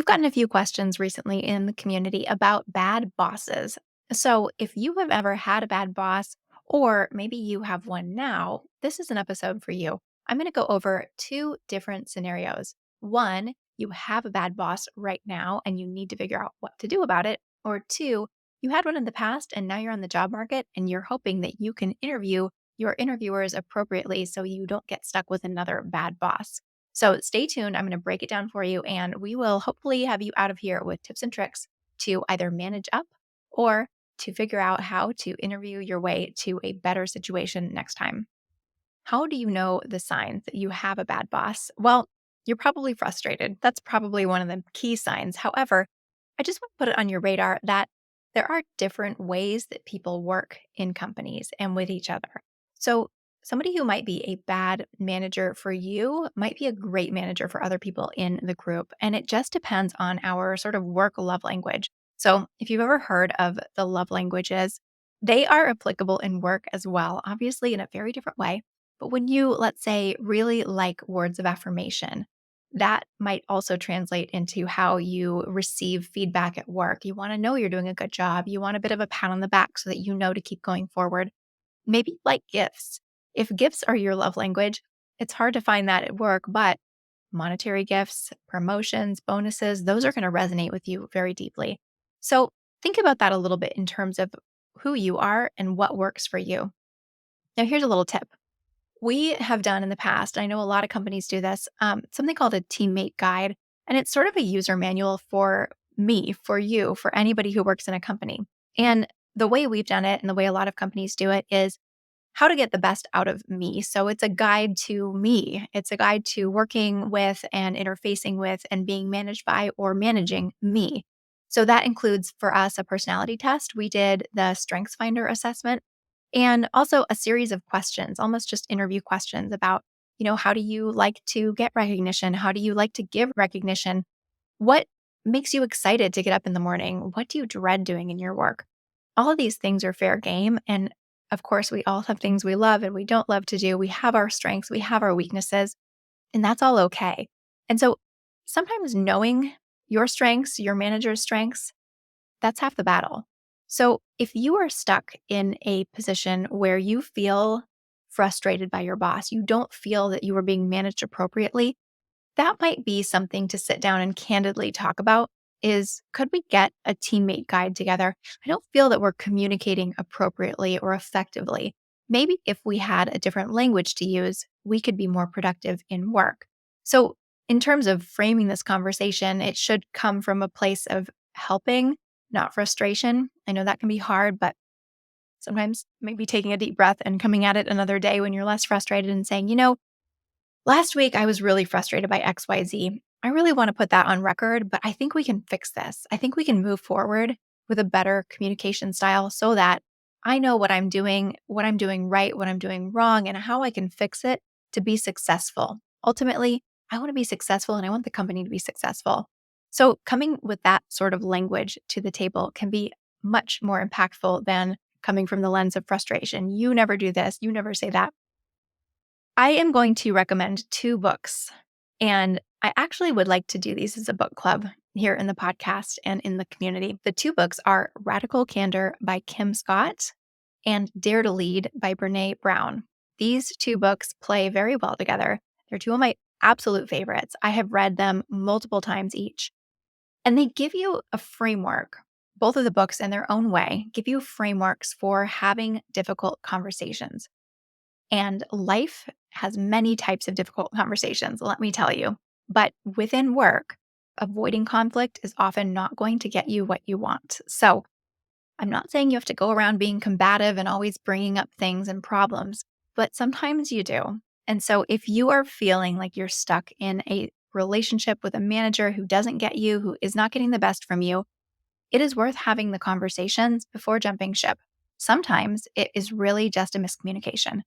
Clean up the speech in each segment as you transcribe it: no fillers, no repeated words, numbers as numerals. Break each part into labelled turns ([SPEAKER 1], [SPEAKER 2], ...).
[SPEAKER 1] gotten a few questions recently in the community about bad bosses. So, if you have ever had a bad boss, or maybe you have one now, this is an episode for you. I'm going to go over two different scenarios. One, you have a bad boss right now and you need to figure out what to do about it. Or two, you had one in the past and now you're on the job market and you're hoping that you can interview your interviewers appropriately so you don't get stuck with another bad boss. So stay tuned. I'm going to break it down for you, and we will hopefully have you out of here with tips and tricks to either manage up or to figure out how to interview your way to a better situation next time. How do you know the signs that you have a bad boss? Well, you're probably frustrated. That's probably one of the key signs. However, I just want to put it on your radar that there are different ways that people work in companies and with each other. So, somebody who might be a bad manager for you might be a great manager for other people in the group. And it just depends on our sort of work love language. So, if you've ever heard of the love languages, they are applicable in work as well, obviously in a very different way. But when you, let's say, really like words of affirmation, that might also translate into how you receive feedback at work. You want to know you're doing a good job. You want a bit of a pat on the back so that you know to keep going forward. Maybe like gifts. If gifts are your love language, it's hard to find that at work, but monetary gifts, promotions, bonuses, those are going to resonate with you very deeply. So think about that a little bit in terms of who you are and what works for you. Now, here's a little tip we have done in the past. I know a lot of companies do this, something called a teammate guide. And it's sort of a user manual for me, for you, for anybody who works in a company. And the way we've done it and the way a lot of companies do it is how to get the best out of me. So it's a guide to me. It's a guide to working with and interfacing with and being managed by or managing me. So that includes for us a personality test. We did the Strengths Finder assessment and also a series of questions, almost just interview questions about, how do you like to get recognition? How do you like to give recognition? What makes you excited to get up in the morning? What do you dread doing in your work? All of these things are fair game. And of course, we all have things we love and we don't love to do. We have our strengths, we have our weaknesses, and that's all okay. And so sometimes knowing your strengths, your manager's strengths, that's half the battle. So if you are stuck in a position where you feel frustrated by your boss, you don't feel that you are being managed appropriately, that might be something to sit down and candidly talk about is could we get a teammate guide together? I don't feel that we're communicating appropriately or effectively. Maybe if we had a different language to use, we could be more productive in work. So, in terms of framing this conversation, it should come from a place of helping, not frustration. I know that can be hard, but sometimes maybe taking a deep breath and coming at it another day when you're less frustrated and saying, last week, I was really frustrated by XYZ. I really want to put that on record, but I think we can fix this. I think we can move forward with a better communication style so that I know what I'm doing right, what I'm doing wrong, and how I can fix it to be successful. Ultimately, I want to be successful and I want the company to be successful. So, coming with that sort of language to the table can be much more impactful than coming from the lens of frustration. You never do this, you never say that. I am going to recommend two books, and I actually would like to do these as a book club here in the podcast and in the community. The two books are Radical Candor by Kim Scott and Dare to Lead by Brene Brown. These two books play very well together. They're two of my absolute favorites. I have read them multiple times each, and they give you a framework. Both of the books, in their own way, give you frameworks for having difficult conversations. And life has many types of difficult conversations, let me tell you. But within work, avoiding conflict is often not going to get you what you want. So I'm not saying you have to go around being combative and always bringing up things and problems, but sometimes you do. And so if you are feeling like you're stuck in a relationship with a manager who doesn't get you, who is not getting the best from you, it is worth having the conversations before jumping ship. Sometimes it is really just a miscommunication.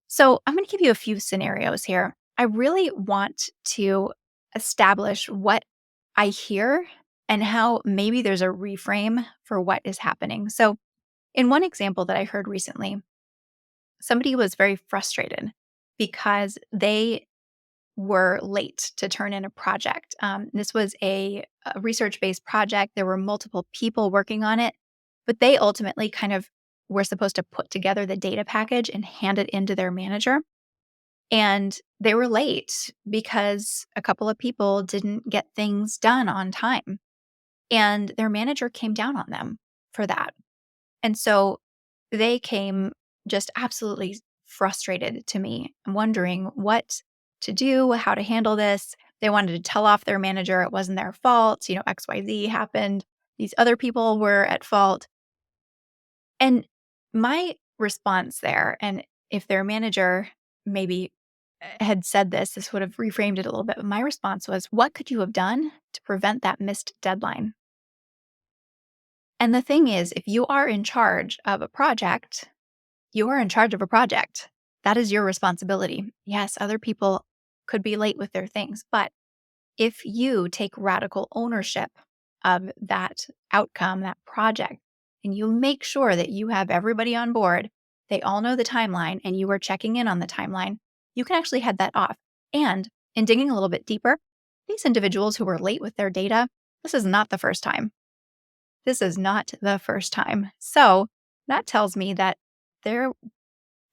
[SPEAKER 1] So I'm going to give you a few scenarios here. I really want to establish what I hear and how maybe there's a reframe for what is happening. So, in one example that I heard recently, somebody was very frustrated because they were late to turn in a project. This was a research based project. There were multiple people working on it, but they ultimately kind of were supposed to put together the data package and hand it into their manager. And they were late because a couple of people didn't get things done on time. And their manager came down on them for that. And so they came just absolutely frustrated to me, wondering what to do, how to handle this. They wanted to tell off their manager. It wasn't their fault. XYZ happened. These other people were at fault. And my response there, and if their manager maybe had said this would have reframed it a little bit. But my response was, what could you have done to prevent that missed deadline? And the thing is, if you are in charge of a project, you are in charge of a project. That is your responsibility. Yes, other people could be late with their things, but if you take radical ownership of that outcome, that project, and you make sure that you have everybody on board, they all know the timeline, and you are checking in on the timeline, you can actually head that off. And in digging a little bit deeper, these individuals who were late with their data, this is not the first time. This is not the first time. So that tells me that there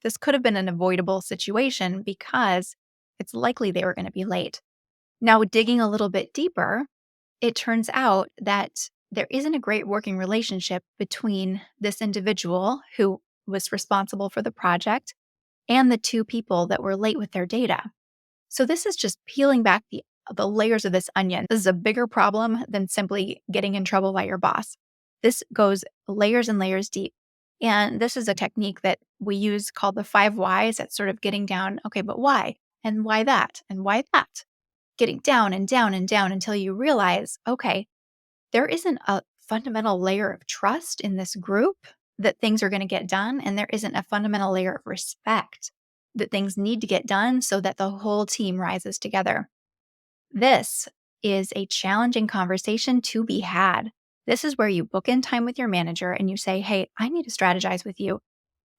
[SPEAKER 1] this could have been an avoidable situation because it's likely they were going to be late. Now, digging a little bit deeper, it turns out that there isn't a great working relationship between this individual who was responsible for the project and the two people that were late with their data. So this is just peeling back the layers of this onion. This is a bigger problem than simply getting in trouble by your boss. This goes layers and layers deep. And this is a technique that we use called the 5 whys at sort of getting down, okay, but why? And why that? And why that? Getting down and down and down until you realize, okay, there isn't a fundamental layer of trust in this group that things are going to get done. And there isn't a fundamental layer of respect that things need to get done so that the whole team rises together. This is a challenging conversation to be had. This is where you book in time with your manager and you say, hey, I need to strategize with you.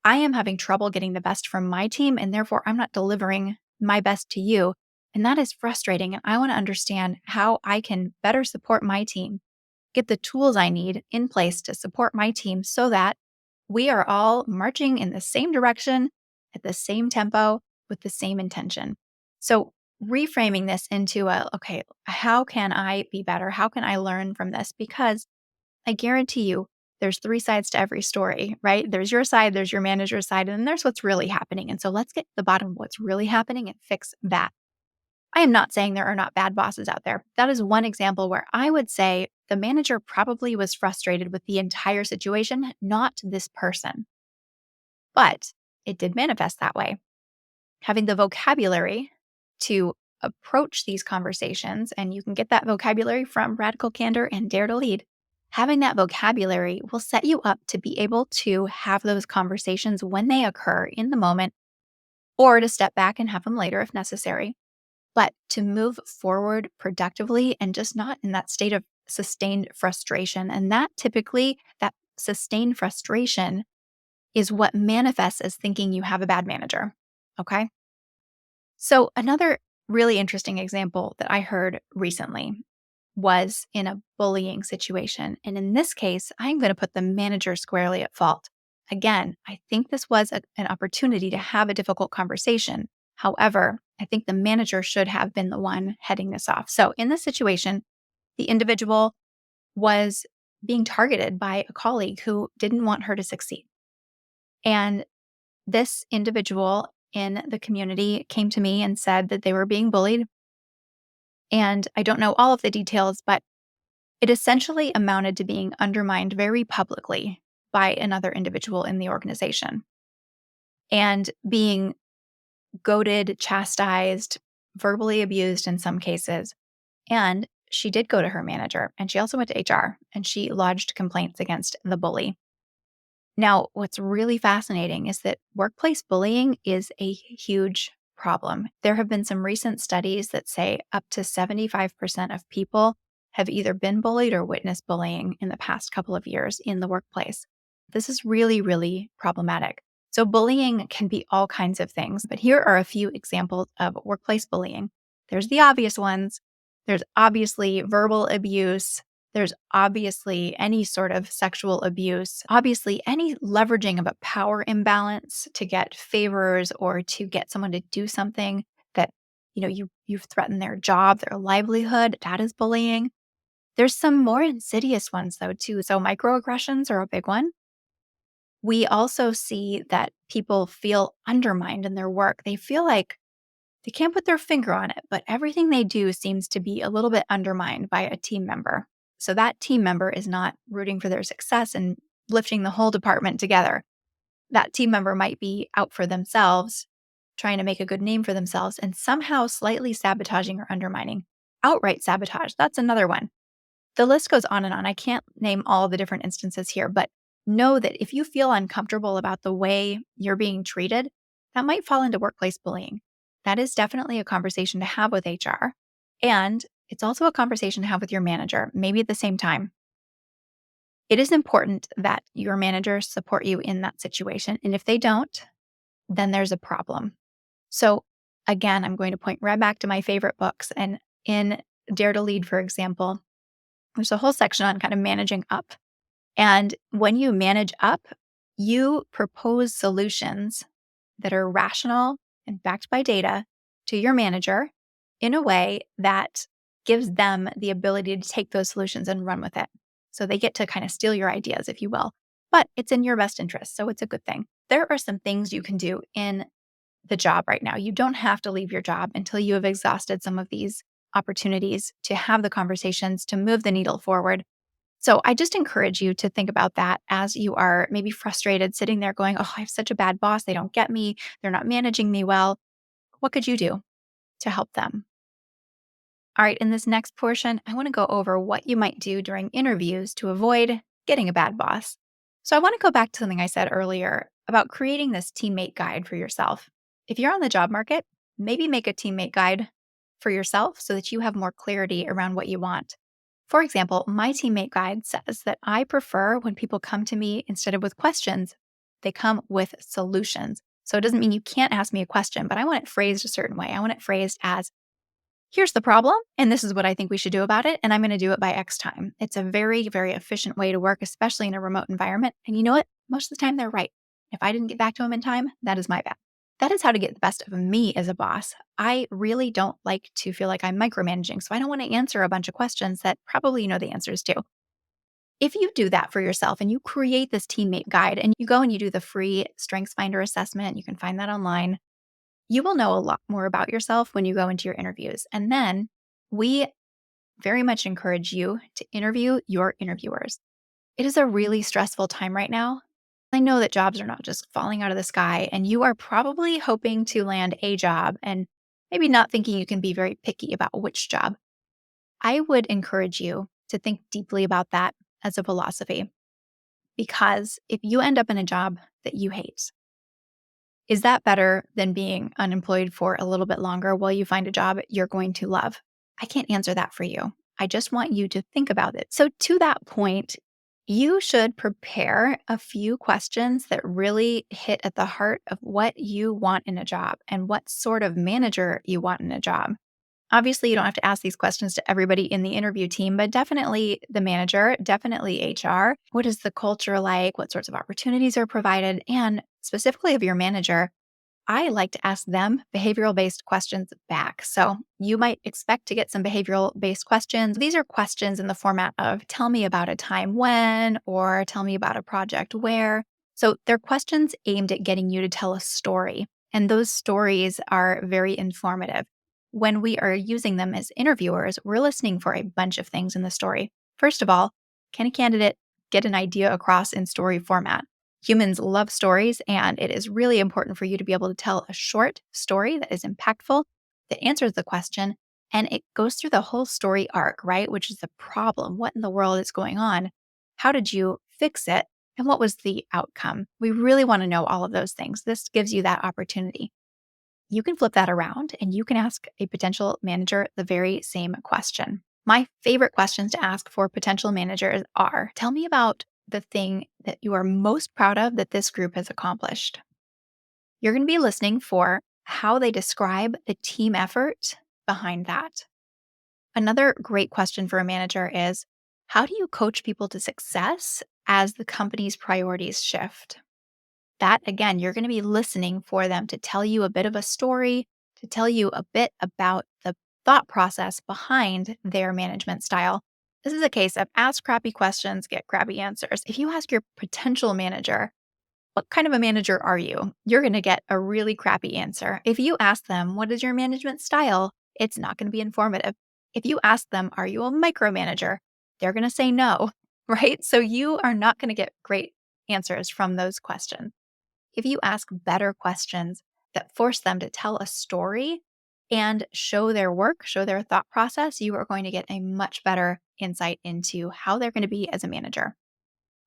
[SPEAKER 1] I am having trouble getting the best from my team, and therefore I'm not delivering my best to you. And that is frustrating. And I want to understand how I can better support my team, get the tools I need in place to support my team so that we are all marching in the same direction at the same tempo with the same intention. So, reframing this into okay, how can I be better? How can I learn from this? Because I guarantee you, there's 3 sides to every story, right? There's your side, there's your manager's side, and then there's what's really happening. And so let's get to the bottom of what's really happening and fix that. I am not saying there are not bad bosses out there. That is one example where I would say the manager probably was frustrated with the entire situation, not this person. But it did manifest that way. Having the vocabulary to approach these conversations, and you can get that vocabulary from Radical Candor and Dare to Lead. Having that vocabulary will set you up to be able to have those conversations when they occur in the moment, or to step back and have them later if necessary. But to move forward productively and just not in that state of sustained frustration. And that sustained frustration is what manifests as thinking you have a bad manager. Okay. So, another really interesting example that I heard recently was in a bullying situation. And in this case, I'm going to put the manager squarely at fault. Again, I think this was an opportunity to have a difficult conversation. However, I think the manager should have been the one heading this off. So, in this situation, the individual was being targeted by a colleague who didn't want her to succeed. And this individual in the community came to me and said that they were being bullied. And I don't know all of the details, but it essentially amounted to being undermined very publicly by another individual in the organization and being goaded, chastised, verbally abused in some cases. And she did go to her manager, and she also went to HR, and she lodged complaints against the bully. Now, what's really fascinating is that workplace bullying is a huge problem. There have been some recent studies that say up to 75% of people have either been bullied or witnessed bullying in the past couple of years in the workplace. This is really, really problematic. So, bullying can be all kinds of things, but here are a few examples of workplace bullying. There's the obvious ones. There's obviously verbal abuse. There's obviously any sort of sexual abuse, obviously any leveraging of a power imbalance to get favors or to get someone to do something that, you've threatened their job, their livelihood. That is bullying. There's some more insidious ones though too. So microaggressions are a big one. We also see that people feel undermined in their work. They feel like they can't put their finger on it, but everything they do seems to be a little bit undermined by a team member. So that team member is not rooting for their success and lifting the whole department together. That team member might be out for themselves, trying to make a good name for themselves, and somehow slightly sabotaging or undermining. Outright sabotage, that's another one. The list goes on and on. I can't name all the different instances here, but know that if you feel uncomfortable about the way you're being treated, that might fall into workplace bullying. That is definitely a conversation to have with HR. And it's also a conversation to have with your manager, maybe at the same time. It is important that your managers support you in that situation. And if they don't, then there's a problem. So, again, I'm going to point right back to my favorite books. And in Dare to Lead, for example, there's a whole section on kind of managing up. And when you manage up, you propose solutions that are rational and backed by data to your manager in a way that gives them the ability to take those solutions and run with it. So they get to kind of steal your ideas, if you will, but it's in your best interest. So it's a good thing. There are some things you can do in the job right now. You don't have to leave your job until you have exhausted some of these opportunities to have the conversations to move the needle forward. So I just encourage you to think about that as you are maybe frustrated, sitting there going, oh, I have such a bad boss. They don't get me. They're not managing me well. What could you do to help them? All right, in this next portion, I want to go over what you might do during interviews to avoid getting a bad boss. So I want to go back to something I said earlier about creating this teammate guide for yourself. If you're on the job market, maybe make a teammate guide for yourself so that you have more clarity around what you want. For example, my teammate guide says that I prefer when people come to me instead of with questions, they come with solutions. So it doesn't mean you can't ask me a question, but I want it phrased a certain way. I want it phrased as, here's the problem, and this is what I think we should do about it, and I'm going to do it by X time. It's a very, very efficient way to work, especially in a remote environment. And you know what? Most of the time, they're right. If I didn't get back to them in time, that is my bad. That is how to get the best of me as a boss. I really don't like to feel like I'm micromanaging, so I don't want to answer a bunch of questions that probably you know the answers to. If you do that for yourself and you create this teammate guide and you go and you do the free StrengthsFinder assessment, you can find that online, you will know a lot more about yourself when you go into your interviews. And then we very much encourage you to interview your interviewers. It is a really stressful time right now. I know that jobs are not just falling out of the sky, and you are probably hoping to land a job and maybe not thinking you can be very picky about which job. I would encourage you to think deeply about that as a philosophy, because if you end up in a job that you hate, is that better than being unemployed for a little bit longer while you find a job you're going to love? I can't answer that for you. I just want you to think about it. So, to that point, you should prepare a few questions that really hit at the heart of what you want in a job and what sort of manager you want in a job. Obviously, you don't have to ask these questions to everybody in the interview team, but definitely the manager, definitely HR. What is the culture like? What sorts of opportunities are provided? And specifically of your manager, I like to ask them behavioral based questions back. So you might expect to get some behavioral based questions. These are questions in the format of tell me about a time when, or tell me about a project where. So they're questions aimed at getting you to tell a story. And those stories are very informative. When we are using them as interviewers, we're listening for a bunch of things in the story. First of all, can a candidate get an idea across in story format? Humans love stories, and it is really important for you to be able to tell a short story that is impactful, that answers the question, and it goes through the whole story arc, right? Which is the problem. What in the world is going on? How did you fix it? And what was the outcome? We really want to know all of those things. This gives you that opportunity. You can flip that around and you can ask a potential manager the very same question. My favorite questions to ask for potential managers are, tell me about the thing that you are most proud of that this group has accomplished. You're going to be listening for how they describe the team effort behind that. Another great question for a manager is, how do you coach people to success as the company's priorities shift? That, again, you're going to be listening for them to tell you a bit of a story, to tell you a bit about the thought process behind their management style. This is a case of ask crappy questions, get crappy answers. If you ask your potential manager, what kind of a manager are you? You're going to get a really crappy answer. If you ask them, what is your management style? It's not going to be informative. If you ask them, are you a micromanager? They're going to say no, right? So you are not going to get great answers from those questions. If you ask better questions that force them to tell a story and show their work, show their thought process, you are going to get a much better insight into how they're going to be as a manager.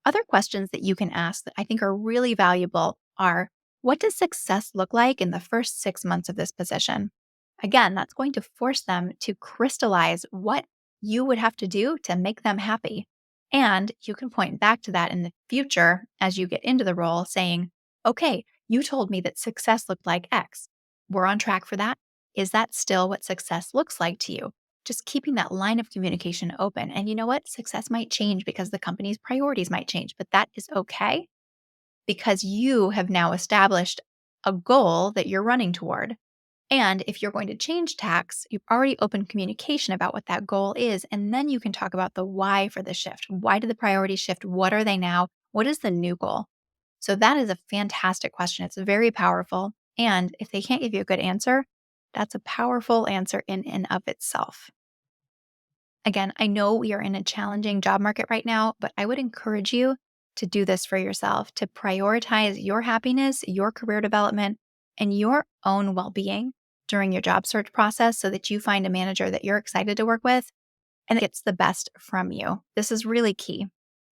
[SPEAKER 1] Other questions that you can ask that I think are really valuable are, what does success look like in the first 6 months of this position? Again, that's going to force them to crystallize what you would have to do to make them happy. And you can point back to that in the future as you get into the role, saying, okay, you told me that success looked like X. We're on track for that. Is that still what success looks like to you? Just keeping that line of communication open. And you know what? Success might change because the company's priorities might change, but that is okay because you have now established a goal that you're running toward. And if you're going to change tax, you've already opened communication about what that goal is. And then you can talk about the why for the shift. Why did the priorities shift? What are they now? What is the new goal? So that is a fantastic question. It's very powerful. And if they can't give you a good answer, that's a powerful answer in and of itself. Again, I know we are in a challenging job market right now, but I would encourage you to do this for yourself, to prioritize your happiness, your career development, and your own well being during your job search process so that you find a manager that you're excited to work with and gets the best from you. This is really key.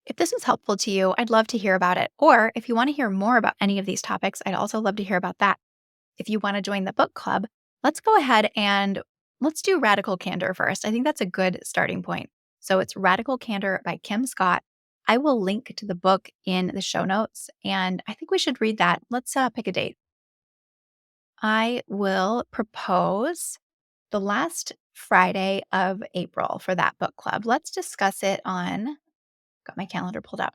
[SPEAKER 1] If this was helpful to you, I'd love to hear about it. Or if you want to hear more about any of these topics, I'd also love to hear about that. If you want to join the book club, let's go ahead and let's do Radical Candor first. I think that's a good starting point. So it's Radical Candor by Kim Scott. I will link to the book in the show notes, and I think we should read that. Let's pick a date. I will propose the last Friday of April for that book club. Let's discuss it on, got my calendar pulled up,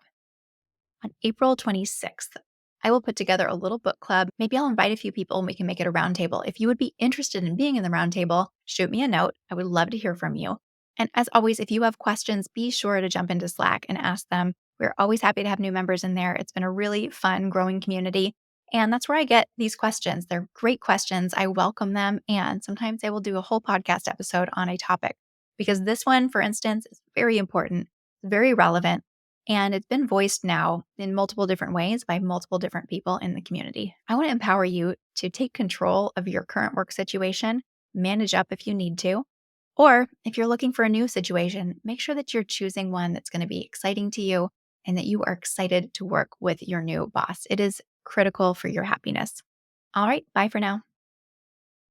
[SPEAKER 1] on April 26th. I will put together a little book club. Maybe I'll invite a few people and we can make it a roundtable. If you would be interested in being in the roundtable, shoot me a note. I would love to hear from you. And as always, if you have questions, be sure to jump into Slack and ask them. We're always happy to have new members in there. It's been a really fun, growing community. And that's where I get these questions. They're great questions. I welcome them. And sometimes I will do a whole podcast episode on a topic because this one, for instance, is very important, very relevant. And it's been voiced now in multiple different ways by multiple different people in the community. I want to empower you to take control of your current work situation, manage up if you need to, or if you're looking for a new situation, make sure that you're choosing one that's going to be exciting to you and that you are excited to work with your new boss. It is critical for your happiness. All right, bye for now.